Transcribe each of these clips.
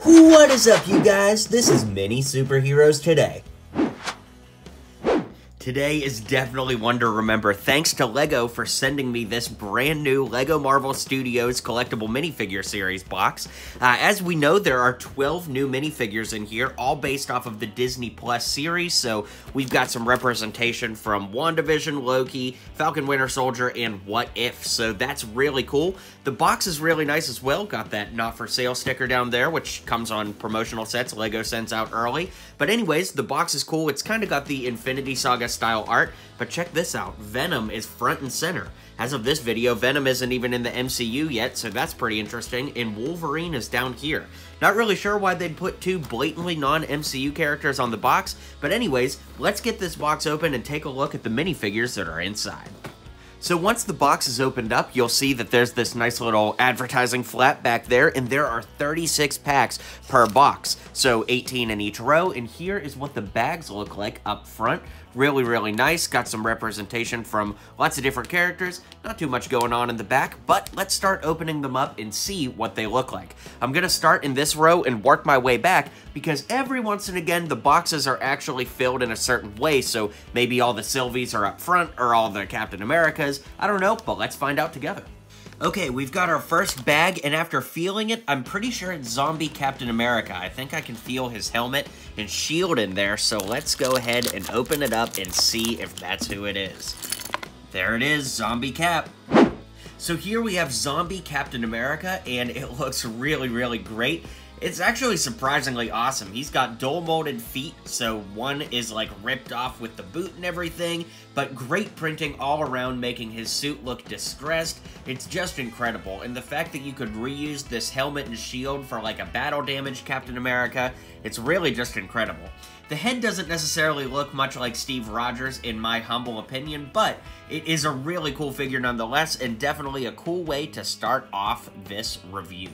What is up, you guys? This is Mini Superheroes Today. Today is definitely one to remember. Thanks to LEGO for sending me this brand new LEGO Marvel Studios collectible minifigure series box. As we know, there are 12 new minifigures in here, all based off of the Disney Plus series. So we've got some representation from WandaVision, Loki, Falcon Winter Soldier, and What If. So that's really cool. The box is really nice as well. Got that not for sale sticker down there, which comes on promotional sets LEGO sends out early. But anyways, the box is cool. It's kind of got the Infinity Saga style art, but check this out. Venom is front and center. As of this video, Venom isn't even in the MCU yet, so that's pretty interesting, and Wolverine is down here. Not really sure why they'd put two blatantly non-MCU characters on the box, but anyways, let's get this box open and take a look at the minifigures that are inside. So once the box is opened up, you'll see that there's this nice little advertising flap back there, and there are 36 packs per box, so 18 in each row, and here is what the bags look like up front. Really, really nice. Got some representation from lots of different characters. Not too much going on in the back, but let's start opening them up and see what they look like. I'm going to start in this row and work my way back because every once and again, the boxes are actually filled in a certain way, so maybe all the Sylvies are up front or all the Captain Americas. I don't know, but let's find out together. Okay, we've got our first bag, and after feeling it, I'm pretty sure it's Zombie Captain America. I think I can feel his helmet and shield in there, so let's go ahead and open it up and see if that's who it is. There it is, Zombie Cap. So here we have Zombie Captain America, and it looks really, really great. It's actually surprisingly awesome. He's got dual molded feet, so one is like ripped off with the boot and everything, but great printing all around, making his suit look distressed. It's just incredible, and the fact that you could reuse this helmet and shield for like a battle damaged Captain America, it's really just incredible. The head doesn't necessarily look much like Steve Rogers in my humble opinion, but it is a really cool figure nonetheless, and definitely a cool way to start off this review.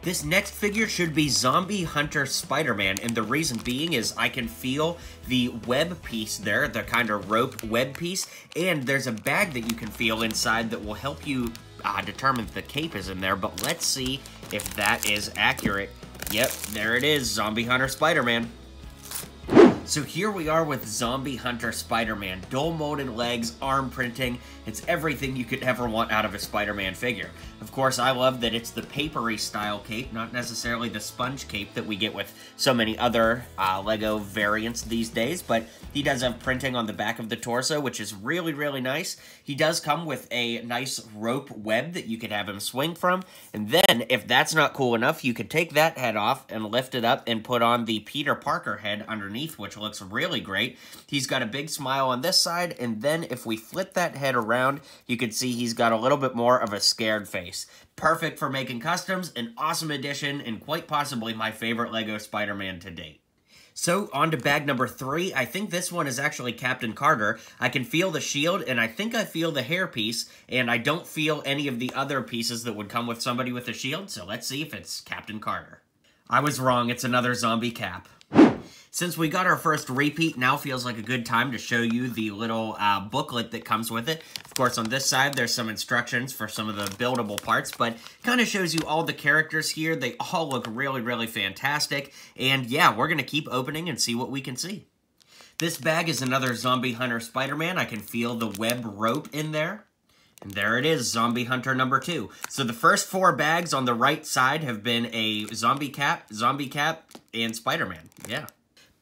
This next figure should be Zombie Hunter Spider-Man, and the reason being is I can feel the web piece there, the kind of rope web piece, and there's a bag that you can feel inside that will help you determine if the cape is in there, but let's see if that is accurate. Yep, there it is, Zombie Hunter Spider-Man. So here we are with Zombie Hunter Spider-Man. Dual molded legs, arm printing. It's everything you could ever want out of a Spider-Man figure. Of course, I love that it's the papery style cape, not necessarily the sponge cape that we get with so many other LEGO variants these days, but he does have printing on the back of the torso, which is really, really nice. He does come with a nice rope web that you could have him swing from, and then, if that's not cool enough, you could take that head off and lift it up and put on the Peter Parker head underneath, which looks really great. He's got a big smile on this side, and then if we flip that head around, you can see he's got a little bit more of a scared face. Perfect for making customs, an awesome addition, and quite possibly my favorite LEGO Spider-Man to date. So, on to bag number 3. I think this one is actually Captain Carter. I can feel the shield, and I think I feel the hairpiece, and I don't feel any of the other pieces that would come with somebody with a shield, so let's see if it's Captain Carter. I was wrong, it's another zombie Cap. Since we got our first repeat, now feels like a good time to show you the little booklet that comes with it. Of course, on this side, there's some instructions for some of the buildable parts, but kind of shows you all the characters here. They all look really, really fantastic. And yeah, we're going to keep opening and see what we can see. This bag is another Zombie Hunter Spider-Man. I can feel the web rope in there. And there it is, Zombie Hunter number 2. So the first 4 bags on the right side have been a Zombie Cap, and Spider-Man. Yeah.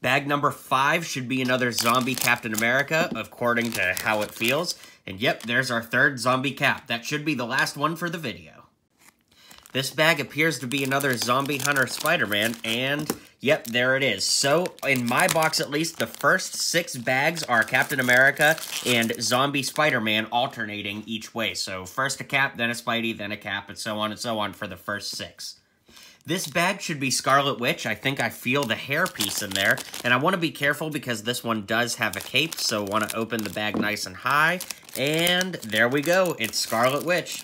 Bag number 5 should be another Zombie Captain America, according to how it feels. And yep, there's our 3rd Zombie Cap. That should be the last one for the video. This bag appears to be another Zombie Hunter Spider-Man, and yep, there it is. So, in my box at least, the first 6 bags are Captain America and Zombie Spider-Man alternating each way. So, first a Cap, then a Spidey, then a Cap, and so on for the first 6. This bag should be Scarlet Witch. I think I feel the hair piece in there. And I want to be careful because this one does have a cape, so I want to open the bag nice and high. And there we go. It's Scarlet Witch.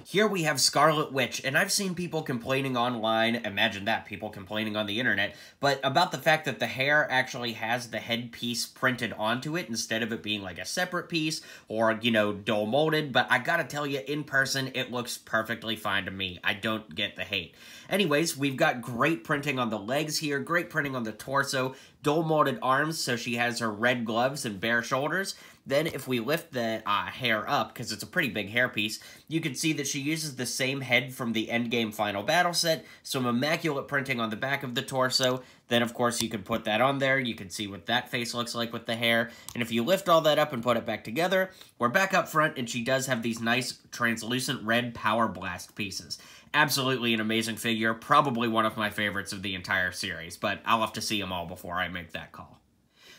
Here we have Scarlet Witch, and I've seen people complaining online, imagine that, people complaining on the internet, but about the fact that the hair actually has the headpiece printed onto it instead of it being like a separate piece or, you know, dull molded, but I gotta tell you, in person, it looks perfectly fine to me. I don't get the hate. Anyways, we've got great printing on the legs here, great printing on the torso, dull molded arms, so she has her red gloves and bare shoulders. Then if we lift the hair up, because it's a pretty big hairpiece, you can see that she uses the same head from the Endgame Final Battle set, some immaculate printing on the back of the torso. Then, of course, you can put that on there. You can see what that face looks like with the hair. And if you lift all that up and put it back together, we're back up front, and she does have these nice translucent red Power Blast pieces. Absolutely an amazing figure, probably one of my favorites of the entire series, but I'll have to see them all before I make that call.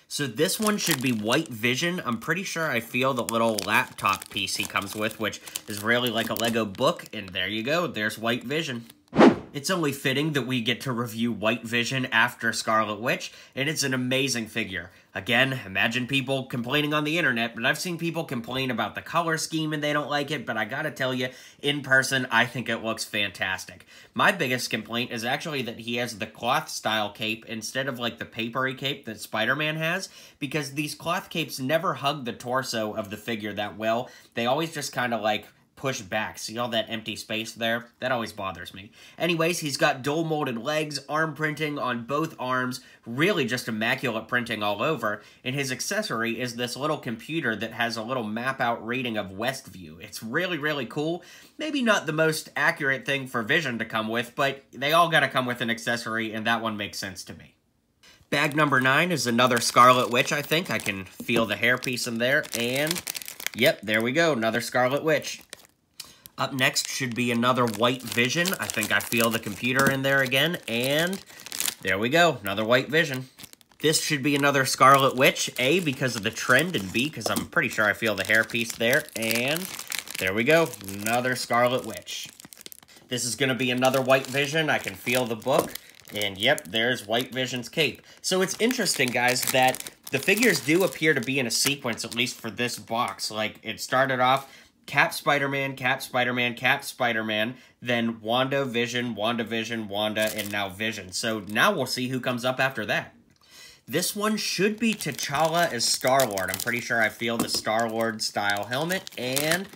So this one should be White Vision. I'm pretty sure I feel the little laptop piece he comes with, which is really like a Lego book, and there you go, there's White Vision. It's only fitting that we get to review White Vision after Scarlet Witch, and it's an amazing figure. Again, imagine people complaining on the internet, but I've seen people complain about the color scheme and they don't like it, but I gotta tell you, in person, I think it looks fantastic. My biggest complaint is actually that he has the cloth-style cape instead of like the papery cape that Spider-Man has, because these cloth capes never hug the torso of the figure that well. They always just kind of like push back. See all that empty space there? That always bothers me. Anyways, he's got dual molded legs, arm printing on both arms, really just immaculate printing all over, and his accessory is this little computer that has a little map out rating of Westview. It's really, really cool. Maybe not the most accurate thing for Vision to come with, but they all gotta come with an accessory, and that one makes sense to me. Bag number 9 is another Scarlet Witch, I think. I can feel the hairpiece in there, and yep, there we go, another Scarlet Witch. Up next should be another White Vision. I think I feel the computer in there again, and there we go, another White Vision. This should be another Scarlet Witch, A, because of the trend, and B, because I'm pretty sure I feel the hairpiece there, and there we go, another Scarlet Witch. This is going to be another White Vision. I can feel the book, and yep, there's White Vision's cape. So it's interesting, guys, that the figures do appear to be in a sequence, at least for this box. Like, it started off Cap Spider-Man, Cap Spider-Man, Cap Spider-Man, then Wanda, Vision, Wanda, and now Vision. So now we'll see who comes up after that. This one should be T'Challa as Star-Lord. I'm pretty sure I feel the Star-Lord style helmet, and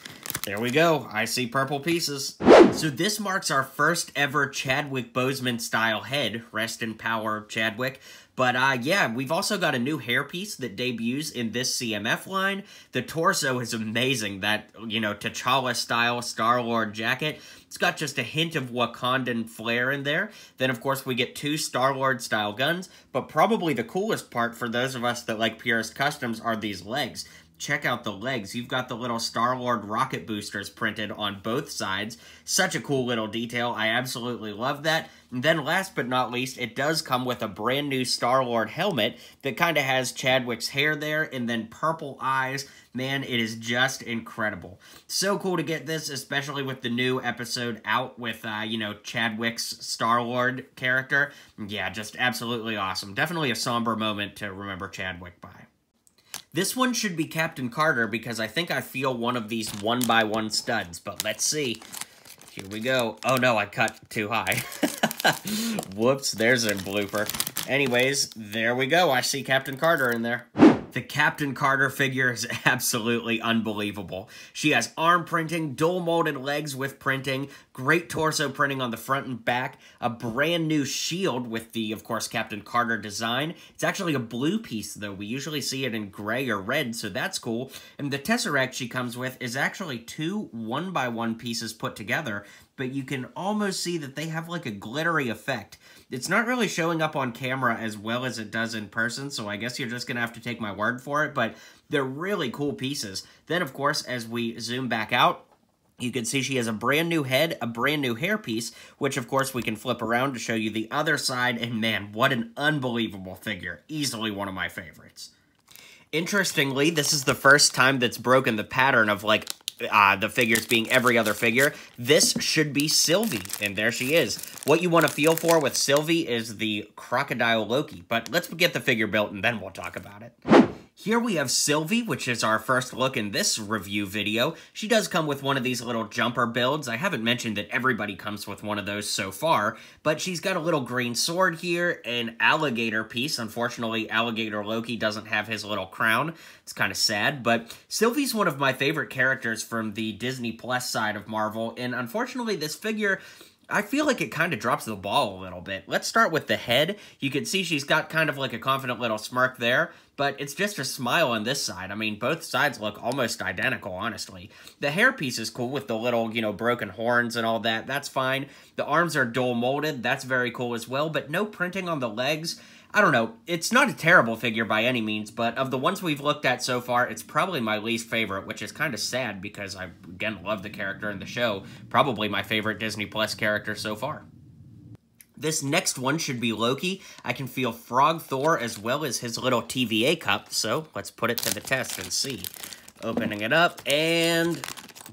there we go. I see purple pieces. So this marks our first ever Chadwick Boseman style head. Rest in power, Chadwick. But, yeah, we've also got a new hairpiece that debuts in this CMF line. The torso is amazing. That, you know, T'Challa-style Star-Lord jacket. It's got just a hint of Wakandan flair in there. Then, of course, we get 2 Star-Lord-style guns. But probably the coolest part for those of us that like purist customs are these legs. Check out the legs. You've got the little Star-Lord rocket boosters printed on both sides. Such a cool little detail. I absolutely love that. And then last but not least, it does come with a brand new Star-Lord helmet that kind of has Chadwick's hair there and then purple eyes. Man, it is just incredible. So cool to get this, especially with the new episode out with, you know, Chadwick's Star-Lord character. Yeah, just absolutely awesome. Definitely a somber moment to remember Chadwick by. This one should be Captain Carter because I think I feel one of these 1x1 studs, but let's see. Here we go. Oh no, I cut too high. Whoops, there's a blooper. Anyways, there we go. I see Captain Carter in there. The Captain Carter figure is absolutely unbelievable. She has arm printing, dual molded legs with printing, great torso printing on the front and back, a brand new shield with the, of course, Captain Carter design. It's actually a blue piece, though. We usually see it in gray or red, so that's cool. And the Tesseract she comes with is actually 2 1x1 pieces put together, but you can almost see that they have like a glittery effect. It's not really showing up on camera as well as it does in person, so I guess you're just going to have to take my word for it, but they're really cool pieces. Then, of course, as we zoom back out, you can see she has a brand new head, a brand new hairpiece, which, of course, we can flip around to show you the other side, and man, what an unbelievable figure. Easily one of my favorites. Interestingly, this is the first time that's broken the pattern of, like, the figures being every other figure. This should be Sylvie, and there she is. What you want to feel for with Sylvie is the Crocodile Loki, but let's get the figure built and then we'll talk about it. Here we have Sylvie, which is our first look in this review video. She does come with one of these little jumper builds. I haven't mentioned that everybody comes with one of those so far, but she's got a little green sword here, an alligator piece. Unfortunately, Alligator Loki doesn't have his little crown. It's kind of sad, but Sylvie's one of my favorite characters from the Disney Plus side of Marvel, and unfortunately, this figure, I feel like it kind of drops the ball a little bit. Let's start with the head. You can see she's got kind of like a confident little smirk there, but it's just a smile on this side. I mean, both sides look almost identical, honestly. The hairpiece is cool with the little, you know, broken horns and all that. That's fine. The arms are dual molded. That's very cool as well, but no printing on the legs. I don't know. It's not a terrible figure by any means, but of the ones we've looked at so far, it's probably my least favorite, which is kind of sad because I, again, love the character in the show. Probably my favorite Disney Plus character so far. This next one should be Loki. I can feel Frog Thor as well as his little TVA cup, so let's put it to the test and see. Opening it up, and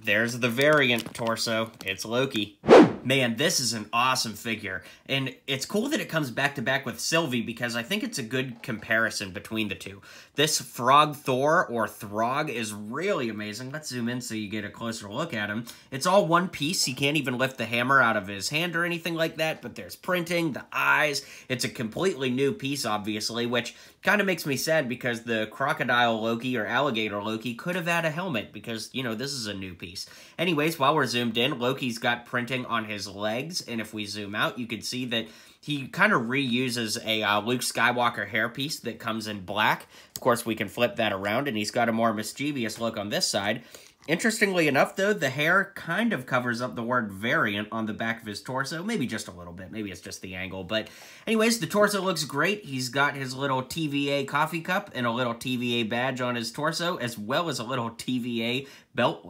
there's the variant torso. It's Loki. Man, this is an awesome figure, and it's cool that it comes back-to-back with Sylvie because I think it's a good comparison between the two. This Frog Thor, or Throg, is really amazing. Let's zoom in so you get a closer look at him. It's all one piece. He can't even lift the hammer out of his hand or anything like that, but there's printing, the eyes. It's a completely new piece, obviously, which kind of makes me sad because the Crocodile Loki or Alligator Loki could have had a helmet because, you know, this is a new piece. Anyways, while we're zoomed in, Loki's got printing on his legs, and if we zoom out, you can see that he kind of reuses a Luke Skywalker hairpiece that comes in black. Of course, we can flip that around, and he's got a more mischievous look on this side. Interestingly enough, though, the hair kind of covers up the word variant on the back of his torso. Maybe just a little bit. Maybe it's just the angle. But anyways, the torso looks great. He's got his little TVA coffee cup and a little TVA badge on his torso, as well as a little TVA belt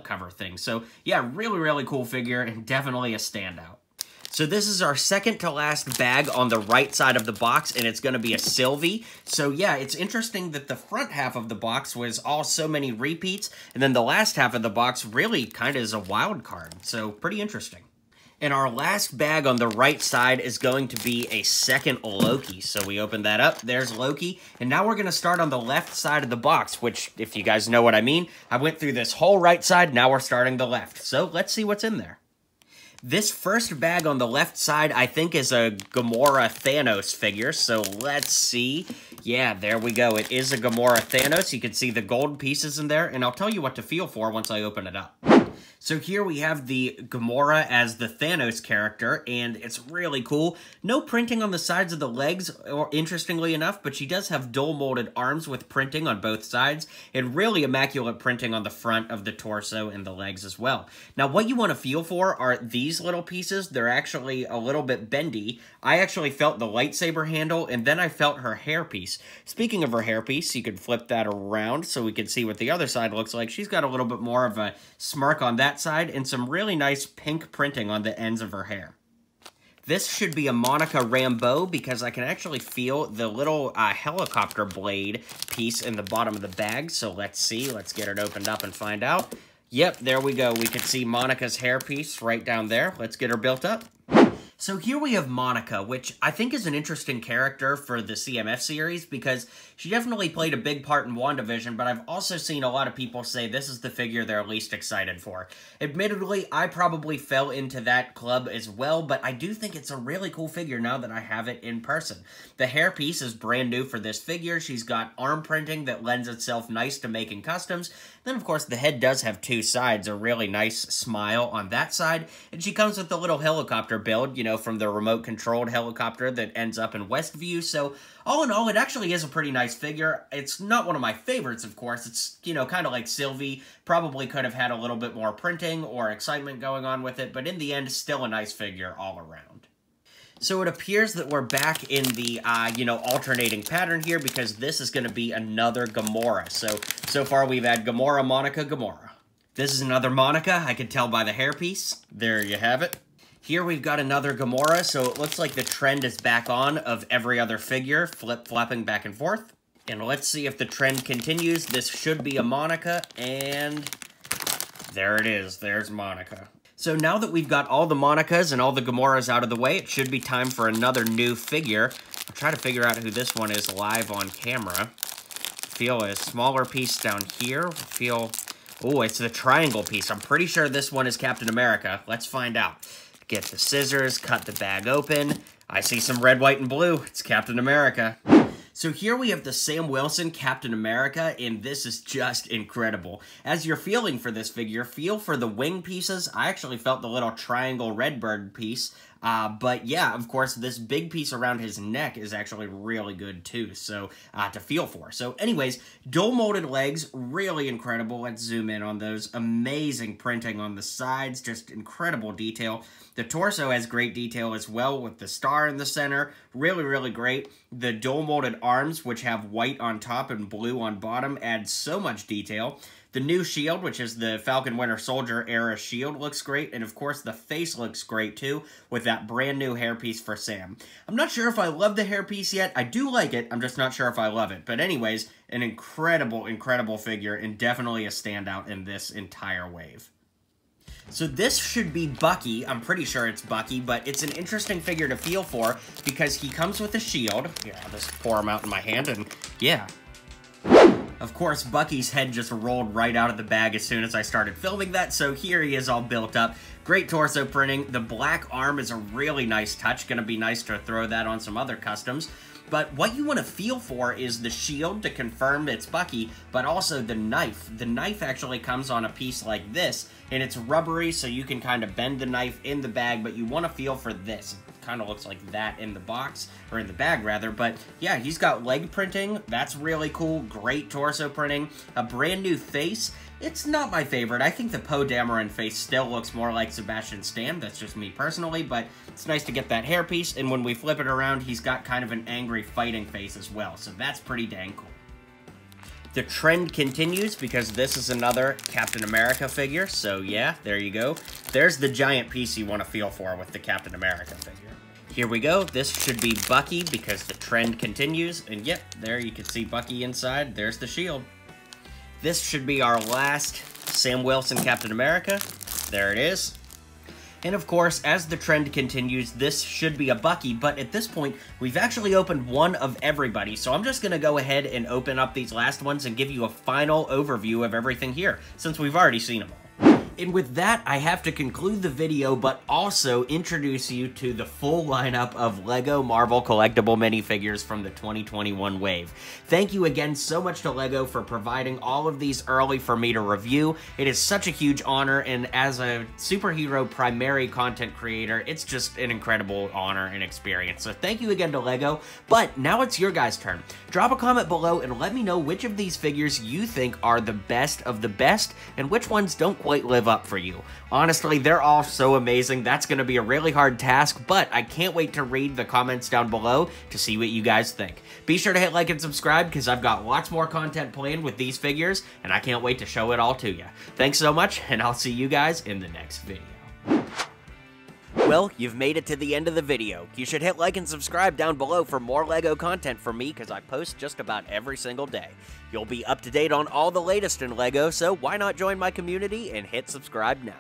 cover thing. So, yeah, really, really cool figure and definitely a standout. So this is our second to last bag on the right side of the box, and it's going to be a Sylvie. So yeah, it's interesting that the front half of the box was all so many repeats, and then the last half of the box really kind of is a wild card. So pretty interesting. And our last bag on the right side is going to be a second Loki. So we open that up, there's Loki, and now we're going to start on the left side of the box, which, if you guys know what I mean, I went through this whole right side, now we're starting the left. So let's see what's in there. This first bag on the left side, I think, is a Gamora Thanos figure, so let's see. Yeah, there we go. It is a Gamora Thanos. You can see the gold pieces in there, and I'll tell you what to feel for once I open it up. So here we have the Gamora as the Thanos character, and it's really cool. No printing on the sides of the legs, or interestingly enough, but she does have dual molded arms with printing on both sides, and really immaculate printing on the front of the torso and the legs as well. Now, what you want to feel for are these little pieces. They're actually a little bit bendy. I actually felt the lightsaber handle, and then I felt her hairpiece. Speaking of her hairpiece, you could flip that around so we can see what the other side looks like. She's got a little bit more of a smirk on that side and some really nice pink printing on the ends of her hair. This should be a Monica Rambeau because I can actually feel the little helicopter blade piece in the bottom of the bag. So let's see. Let's get it opened up and find out. Yep, there we go. We can see Monica's hairpiece right down there. Let's get her built up. So here we have Monica, which I think is an interesting character for the CMF series because she definitely played a big part in WandaVision, but I've also seen a lot of people say this is the figure they're least excited for. Admittedly, I probably fell into that club as well, but I do think it's a really cool figure now that I have it in person. The hairpiece is brand new for this figure. She's got arm printing that lends itself nice to making customs. Then, of course, the head does have two sides, a really nice smile on that side, and she comes with a little helicopter build, you know, from the remote-controlled helicopter that ends up in Westview. So, all in all, it actually is a pretty nice figure. It's not one of my favorites, of course. It's, you know, kind of like Sylvie. Probably could have had a little bit more printing or excitement going on with it, but in the end, still a nice figure all around. So it appears that we're back in the, you know, alternating pattern here because this is going to be another Gamora. So far we've had Gamora, Monica, Gamora. This is another Monica. I can tell by the hairpiece. There you have it. Here we've got another Gamora, so it looks like the trend is back on of every other figure, flip-flopping back and forth. And let's see if the trend continues. This should be a Monica, and there it is. There's Monica. So now that we've got all the Monicas and all the Gamoras out of the way, it should be time for another new figure. I'll try to figure out who this one is live on camera. Feel a smaller piece down here. Feel, oh, it's the triangle piece. I'm pretty sure this one is Captain America. Let's find out. Get the scissors, cut the bag open. I see some red, white, and blue. It's Captain America. So here we have the Sam Wilson Captain America, and this is just incredible. As you're feeling for this figure, feel for the wing pieces. I actually felt the little triangle redbird piece. But yeah, of course, this big piece around his neck is actually really good too, so to feel for. So anyways, dual molded legs, really incredible. Let's zoom in on those. Amazing printing on the sides, just incredible detail. The torso has great detail as well with the star in the center. Really, really great. The dual molded arms, which have white on top and blue on bottom, add so much detail. The new shield, which is the Falcon Winter Soldier era shield, looks great. And of course, the face looks great too, with that brand new hairpiece for Sam. I'm not sure if I love the hairpiece yet. I do like it. I'm just not sure if I love it. But anyways, an incredible, incredible figure, and definitely a standout in this entire wave. So this should be Bucky. I'm pretty sure it's Bucky, but it's an interesting figure to feel for because he comes with a shield. Here, I'll just pour him out in my hand, and yeah. Of course, Bucky's head just rolled right out of the bag as soon as I started filming that, so here he is all built up. Great torso printing. The black arm is a really nice touch. Gonna be nice to throw that on some other customs. But what you want to feel for is the shield to confirm it's Bucky, but also the knife. The knife actually comes on a piece like this, and it's rubbery, so you can kind of bend the knife in the bag, but you want to feel for this. It kind of looks like that in the box, or in the bag rather, but yeah, he's got leg printing. That's really cool. Great torso printing. A brand new face. It's not my favorite. I think the Poe Dameron face still looks more like Sebastian Stan. That's just me personally, but it's nice to get that hairpiece, and when we flip it around, he's got kind of an angry fighting face as well, so that's pretty dang cool. The trend continues because this is another Captain America figure, so yeah, there you go. There's the giant piece you want to feel for with the Captain America figure. Here we go. This should be Bucky because the trend continues, and yep, there you can see Bucky inside. There's the shield. This should be our last Sam Wilson Captain America. There it is. And of course, as the trend continues, this should be a Bucky, but at this point, we've actually opened one of everybody, so I'm just going to go ahead and open up these last ones and give you a final overview of everything here, since we've already seen them all. And with that, I have to conclude the video, but also introduce you to the full lineup of LEGO Marvel collectible minifigures from the 2021 wave. Thank you again so much to LEGO for providing all of these early for me to review. It is such a huge honor, and as a superhero primary content creator, it's just an incredible honor and experience. So thank you again to LEGO, but now it's your guys' turn. Drop a comment below and let me know which of these figures you think are the best of the best, and which ones don't quite live up for you. Honestly, they're all so amazing. That's going to be a really hard task, but I can't wait to read the comments down below to see what you guys think. Be sure to hit like and subscribe because I've got lots more content planned with these figures, and I can't wait to show it all to you. Thanks so much, and I'll see you guys in the next video. Well, you've made it to the end of the video. You should hit like and subscribe down below for more LEGO content from me because I post just about every single day. You'll be up to date on all the latest in LEGO, so why not join my community and hit subscribe now.